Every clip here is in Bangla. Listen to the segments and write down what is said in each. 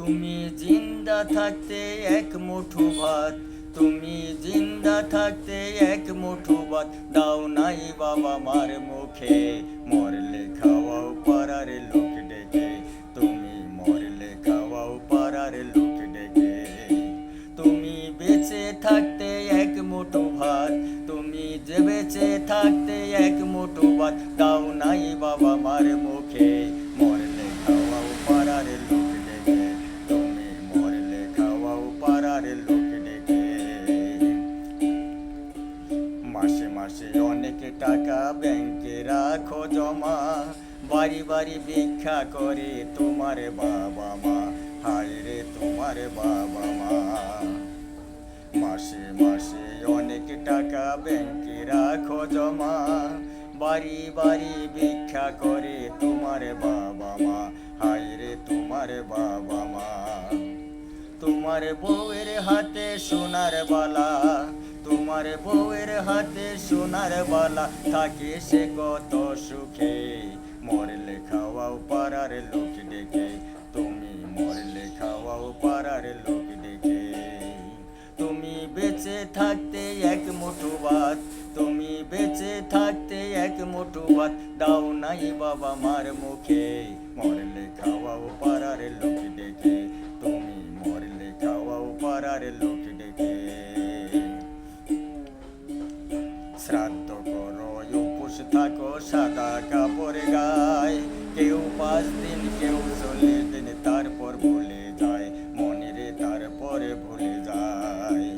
তুমি জিন্দা থাকতে এক মুঠো ভাত, তুমি জিন্দা থাকতে এক মুঠো ভাত দাও নাই বাবা মার মুখে। মরলে খাওয়াও পাড়ার লোক ডেকে, তুমি মরলে খাওয়াও পাড়ার লোক ডেকে। তুমি বেঁচে থাকতে এক মুঠো ভাত, তুমি যে বেঁচে থাকতে এক মুঠো ভাত দাও নাই বাবা মার মুখে। মরলে খাওয়াও পাড়ার লোক ডেকে, তুমি মরলে খাওয়াও পাড়ার লোক ডেকে। মাসে মাসে অনেক টাকা ব্যাংকে রাখো জমা, বাড়ি বাড়ি ভিক্ষা করে তোমার বাবা মা। হায় রে তোমার বাবা মা। মাসে মাসে অনেক টাকা ব্যাংকে রাখো জমা, বাড়ি বাড়ি ভিক্ষা করে তোমার বাবা মা। হায় রে তোমার বাবা মা। তোমার বউয়ের হাতে সোনার বালা, তোমার বউয়ের হাতে সোনার বালা থাকে সে কত সুখে। মরলে খাওয়াও পাড়ার লোক ডেকে, তুমি মরলে খাওয়াও পাড়ার লোক ডেকে। তুমি বেঁচে থাকতে এক মুঠো ভাত, তুমি বেঁচে থাকতে এক মুঠো ভাত দাও নাই বাবা মার মুখে। মরলে খাওয়াও পাড়ার লোক ডেকে, তুমি মরলে খাওয়াও পাড়ার লোক ডেকে। শ্রাদ্ধ করো উপোস থাকো সাদা কাপড় গায়ে, কেউ 5 দিন কেউ 40 দিন তারপর ভুলে যায়, মনে তারপরে ভুলে যায়।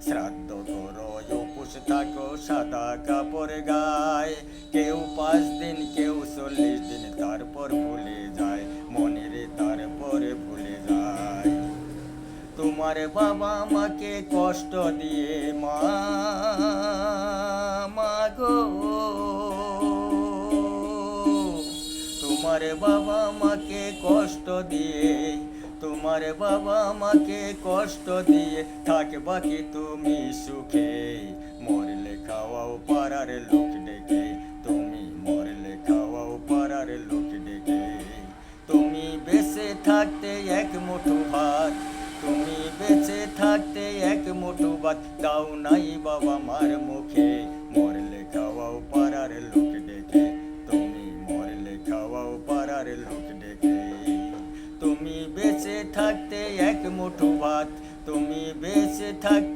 শ্রাদ্ধ করো উপোস থাকো সাদা কাপড় গায়ে, কেউ 5 দিন কেউ 40 দিন তারপর ভুলে যায়, মনে তারপরে ভুলে যায়। তোমার বাবা মাকে কষ্ট দিয়ে মা গো, তোমার বাবা মাকে কষ্ট দিয়ে, তোমার বাবা মাকে কষ্ট দিয়ে থাকবা কি তুমি সুখে। মরলে খাওয়াও পাড়ার লোক ডেকে, তুমি মরলে খাওয়াও পাড়ার লোক ডেকে। তুমি বেঁচে থাকতে এক মুঠো ভাত, তুমি বেঁচে থাকতে এক মুঠো ভাত দাও নাই বাবা মার মুখে। মরলে খাওয়াও পাড়ার লোক ডেকে, তুমি মরলে খাওয়াও পাড়ার লোক ডেকে। তুমি বেঁচে থাকতে এক মুঠো ভাত, তুমি বেঁচে থাকতে